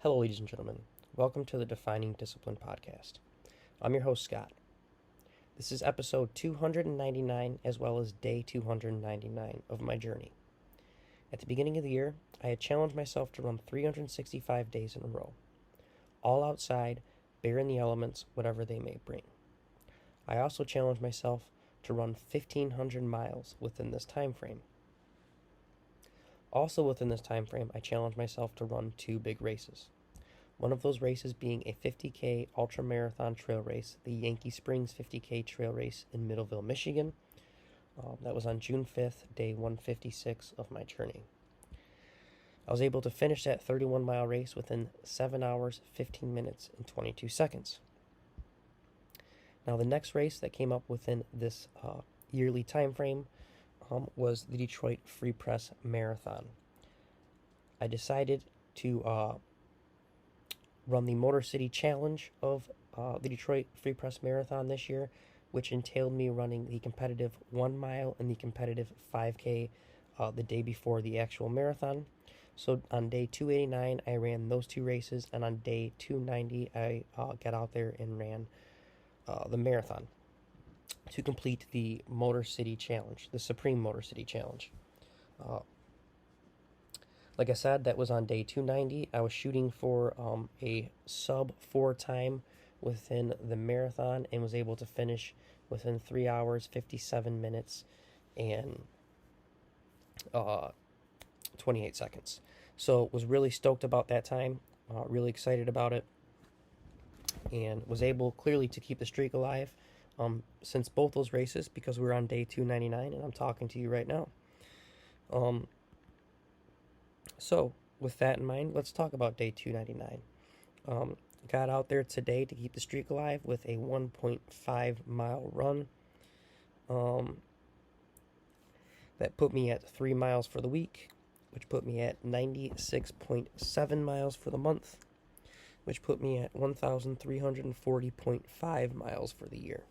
Hello, ladies and gentlemen. Welcome to the Defining Discipline podcast. I'm your host, Scott. This is episode 299 as well as day 299 of my journey. At the beginning of the year, I had challenged myself to run 365 days in a row, all outside, bare in the elements, whatever they may bring. I also challenged myself to run 1,500 miles within this time frame. Also within this time frame, I challenged myself to run two big races. One of those races being a 50K ultra marathon trail race, the Yankee Springs 50K trail race in Middleville, Michigan. That was on June 5th, day 156 of my journey. I was able to finish that 31-mile race within 7 hours, 15 minutes, and 22 seconds. Now, the next race that came up within this yearly time frame was the Detroit Free Press Marathon. I decided to run the Motor City Challenge of the Detroit Free Press Marathon this year, which entailed me running the competitive 1 mile and the competitive 5K the day before the actual marathon. So on day 289, I ran those two races, and on day 290, I got out there and ran the marathon to complete the Motor City Challenge, the Supreme Motor City Challenge. Like I said, that was on day 290. I was shooting for a sub 4 time within the marathon and was able to finish within 3 hours, 57 minutes, and 28 seconds. So was really stoked about that time, really excited about it, and was able clearly to keep the streak alive since both those races, because we're on day 299 and I'm talking to you right now. So with that in mind, let's talk about day 299. Got out there today to keep the streak alive with a 1.5 mile run. That put me at 3 miles for the week, which put me at 96.7 miles for the month, which put me at 1,340.5 miles for the year.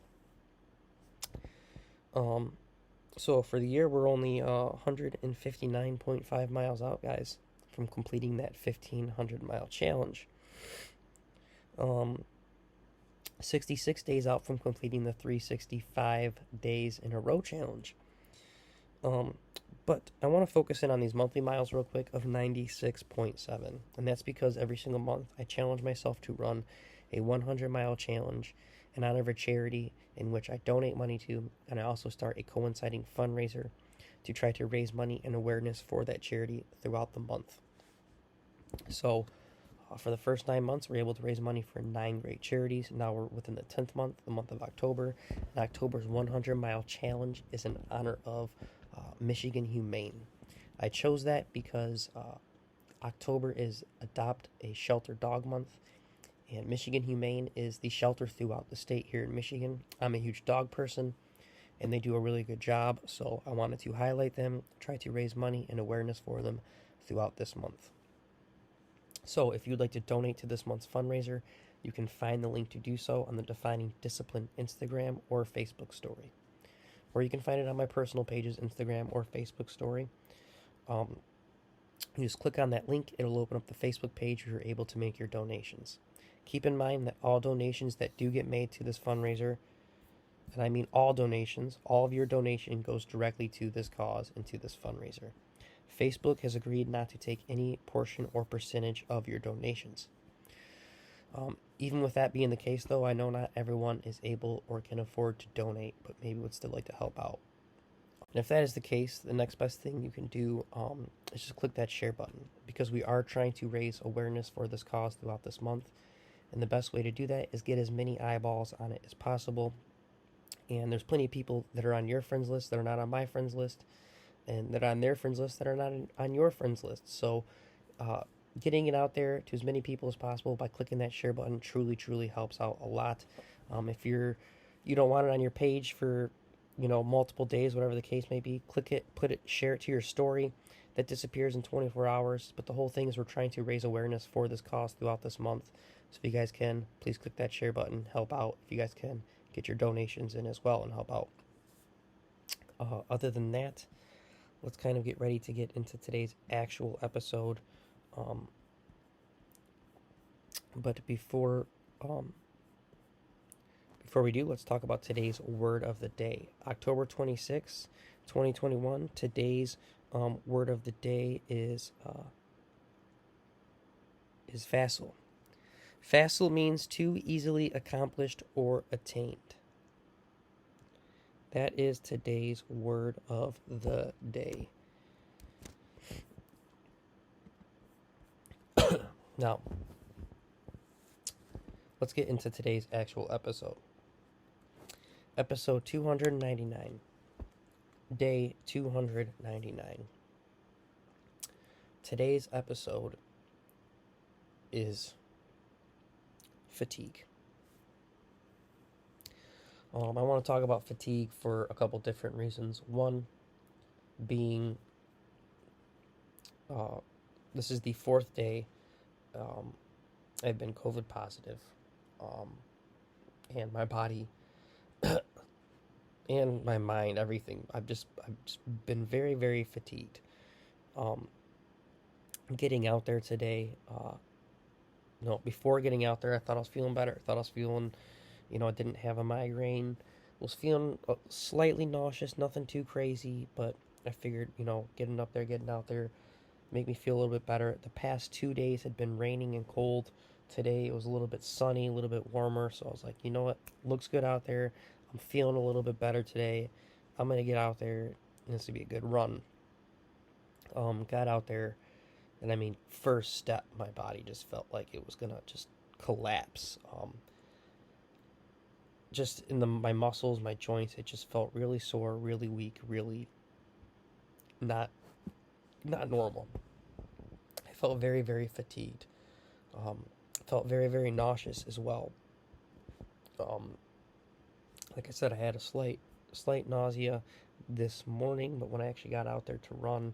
So for the year, we're only 159.5 miles out, guys, from completing that 1,500 mile challenge. 66 days out from completing the 365 days in a row challenge. But I want to focus in on these monthly miles real quick of 96.7. And that's because every single month I challenge myself to run a 100-mile challenge in honor of a charity in which I donate money to, and I also start a coinciding fundraiser to try to raise money and awareness for that charity throughout the month. So for the first 9 months, we're able to raise money for 9 great charities. Now we're within the 10th month, the month of October. And October's 100-mile challenge is in honor of Michigan Humane. I chose that because October is Adopt a Shelter Dog Month, and Michigan Humane is the shelter throughout the state here in Michigan. I'm a huge dog person, and they do a really good job, so I wanted to highlight them, try to raise money and awareness for them throughout this month. So if you'd like to donate to this month's fundraiser, you can find the link to do so on the Defining Discipline Instagram or Facebook story. Or you can find it on my personal pages, Instagram or Facebook story. You just click on that link, it'll open up the Facebook page where you're able to make your donations. Keep in mind that all donations that do get made to this fundraiser, and I mean all donations, all of your donation goes directly to this cause and to this fundraiser. Facebook has agreed not to take any portion or percentage of your donations. Even with that being the case, though, I know not everyone is able or can afford to donate, but maybe would still like to help out. And if that is the case, the next best thing you can do is just click that share button, because we are trying to raise awareness for this cause throughout this month. And the best way to do that is get as many eyeballs on it as possible. And there's plenty of people that are on your friends list that are not on my friends list, and that are on their friends list that are not on your friends list. So getting it out there to as many people as possible by clicking that share button truly helps out a lot. If you don't want it on your page for multiple days, whatever the case may be, click it, put it, share it to your story. That disappears in 24 hours. But the whole thing is we're trying to raise awareness for this cause throughout this month. So if you guys can, please click that share button, help out. If you guys can, get your donations in as well and help out. Other than that, let's kind of get ready to get into today's actual episode. But before we do, let's talk about today's word of the day. October 26th, 2021. Today's word of the day is facile. Facile means too easily accomplished or attained. That is today's word of the day. Now, let's get into today's actual episode. Episode 299. Day 299. Today's episode is fatigue. I want to talk about fatigue for a couple different reasons. One being, this is the fourth day I've been COVID positive, and my body and my mind, everything. I've just been very, very fatigued. Getting out there today, before getting out there, I thought I was feeling better. I thought I was feeling, I didn't have a migraine. Was feeling slightly nauseous, nothing too crazy, but I figured, getting out there, make me feel a little bit better. The past 2 days had been raining and cold. Today it was a little bit sunny, a little bit warmer, so I was like, you know what, looks good out there. I'm feeling a little bit better today. I'm going to get out there, and this will be a good run. Got out there, and first step, my body just felt like it was going to just collapse. Just in my muscles, my joints, it just felt really sore, really weak, really not normal. I felt very, very fatigued. Felt very, very nauseous as well. Like I said, I had a slight nausea this morning, but when I actually got out there to run,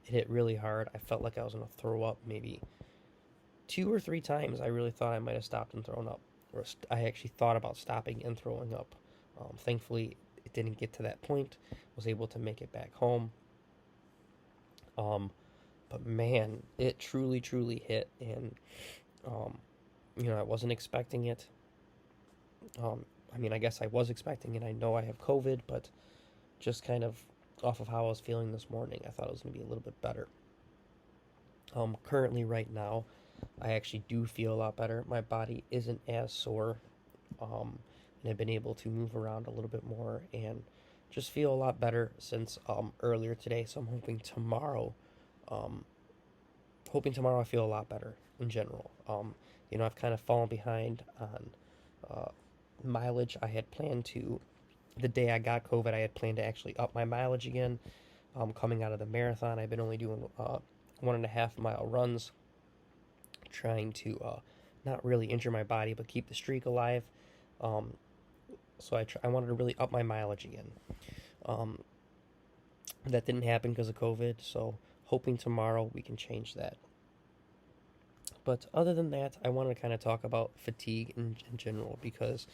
it hit really hard. I felt like I was going to throw up maybe 2 or 3 times. I really thought I might have stopped and thrown up, or I actually thought about stopping and throwing up. Thankfully, it didn't get to that point. Was able to make it back home. But man, it truly, truly hit, and I wasn't expecting it. I guess I was expecting it. I know I have COVID, but just kind of off of how I was feeling this morning, I thought it was going to be a little bit better. Currently, right now, I actually do feel a lot better. My body isn't as sore, and I've been able to move around a little bit more and just feel a lot better since earlier today. So I'm hoping tomorrow I feel a lot better in general. I've kind of fallen behind on mileage. I had planned to, the day I got COVID, I had planned to actually up my mileage again. Coming out of the marathon, I've been only doing 1.5 mile runs, trying to not really injure my body, but keep the streak alive. So I wanted to really up my mileage again. That didn't happen because of COVID, so hoping tomorrow we can change that. But other than that, I wanted to kind of talk about fatigue in general, because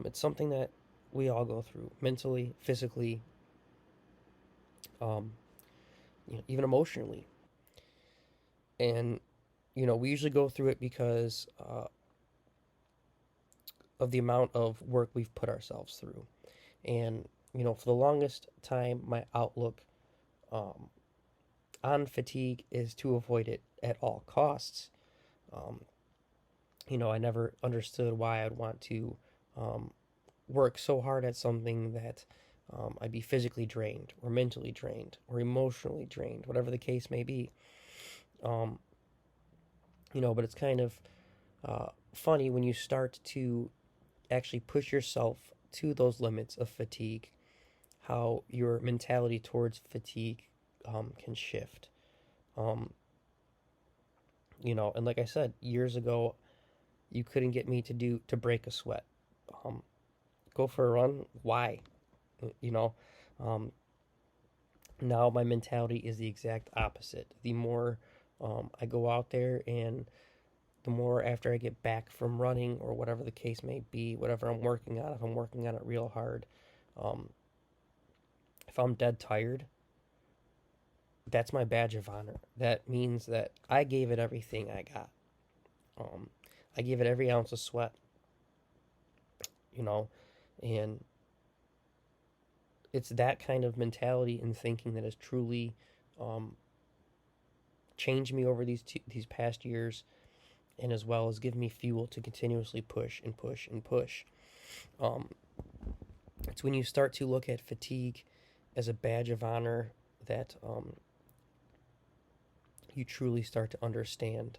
it's something that we all go through mentally, physically, even emotionally. And, we usually go through it because of the amount of work we've put ourselves through. And, for the longest time, my outlook on fatigue is to avoid it at all costs. I never understood why I'd want to work so hard at something that I'd be physically drained or mentally drained or emotionally drained, whatever the case may be. But it's kind of funny when you start to actually push yourself to those limits of fatigue, how your mentality towards fatigue can shift. And like I said, years ago, you couldn't get me to break a sweat. Go for a run. Why? Now my mentality is the exact opposite. The more I go out there, and the more after I get back from running or whatever the case may be, whatever I'm working on, if I'm working on it real hard, if I'm dead tired, that's my badge of honor. That means that I gave it everything I got. I gave it every ounce of sweat, and it's that kind of mentality and thinking that has truly changed me over these past years, and as well as give me fuel to continuously push and push and push. Um, it's when you start to look at fatigue as a badge of honor that you truly start to understand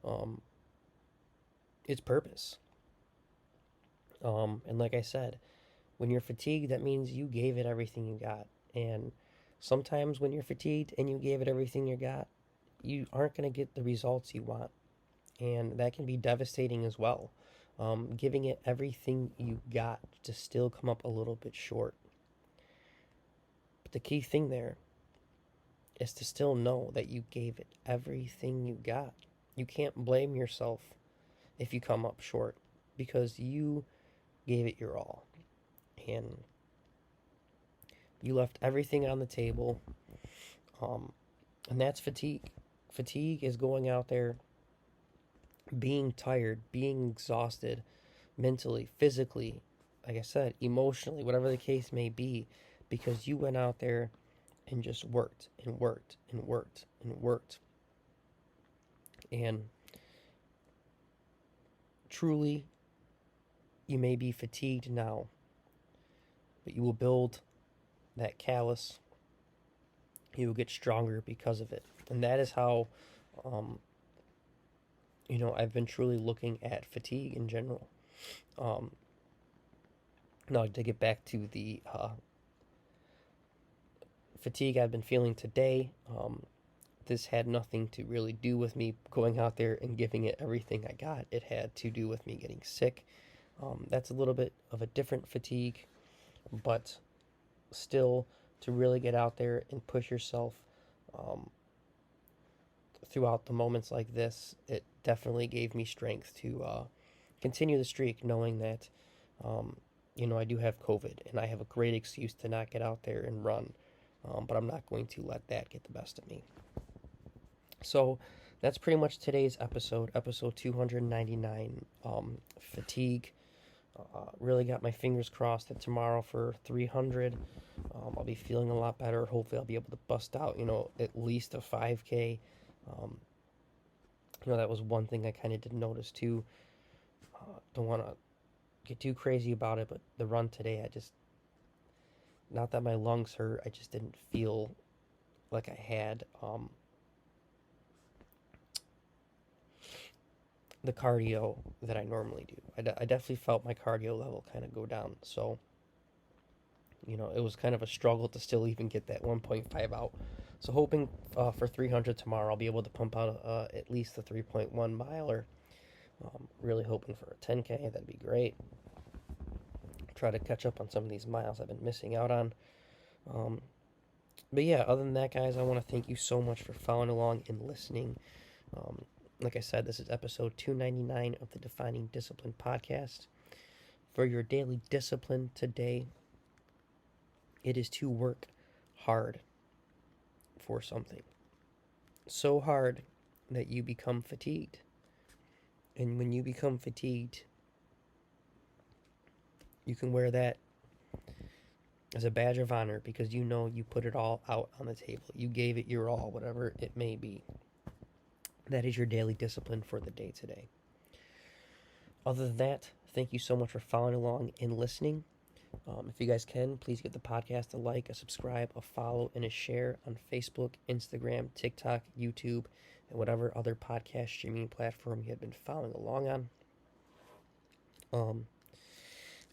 um, its purpose. And like I said, when you're fatigued, that means you gave it everything you got. And sometimes when you're fatigued and you gave it everything you got, you aren't going to get the results you want. And that can be devastating as well. Giving it everything you got to still come up a little bit short. But the key thing there is to still know that you gave it everything you got. You can't blame yourself if you come up short because you gave it your all. And you left everything on the table. And that's fatigue. Fatigue is going out there, being tired, being exhausted, mentally, physically, like I said, emotionally, whatever the case may be, because you went out there and just worked and worked and worked and worked. And truly, you may be fatigued now, but you will build that callus. You will get stronger because of it. And that is how, I've been truly looking at fatigue in general. Now, to get back to the fatigue I've been feeling today, this had nothing to really do with me going out there and giving it everything I got. It had to do with me getting sick. That's a little bit of a different fatigue, but still, to really get out there and push yourself throughout the moments like this, it definitely gave me strength to continue the streak, knowing that, I do have COVID and I have a great excuse to not get out there and run, but I'm not going to let that get the best of me. So that's pretty much today's episode 299, fatigue. Really got my fingers crossed that tomorrow for 300, I'll be feeling a lot better. Hopefully I'll be able to bust out, at least a 5K. That was one thing I kind of did notice too. Don't want to get too crazy about it, but the run today, not that my lungs hurt, I just didn't feel like I had the cardio that I normally do. I definitely felt my cardio level kind of go down. So, it was kind of a struggle to still even get that 1.5 out. So hoping for 300 tomorrow, I'll be able to pump out at least a 3.1 miler. Really hoping for a 10K. That'd be great. Try to catch up on some of these miles I've been missing out on. But yeah, other than that, guys, I want to thank you so much for following along and listening. Like I said, this is episode 299 of the Defining Discipline podcast. For your daily discipline today, it is to work hard for something. So hard that you become fatigued. And when you become fatigued, you can wear that as a badge of honor because you put it all out on the table. You gave it your all, whatever it may be. That is your daily discipline for the day today. Other than that, thank you so much for following along and listening. If you guys can, please give the podcast a like, a subscribe, a follow, and a share on Facebook, Instagram, TikTok, YouTube, and whatever other podcast streaming platform you have been following along on.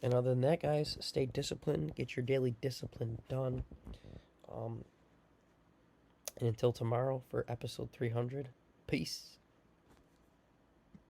And other than that, guys, stay disciplined. Get your daily discipline done. And until tomorrow for episode 300, peace.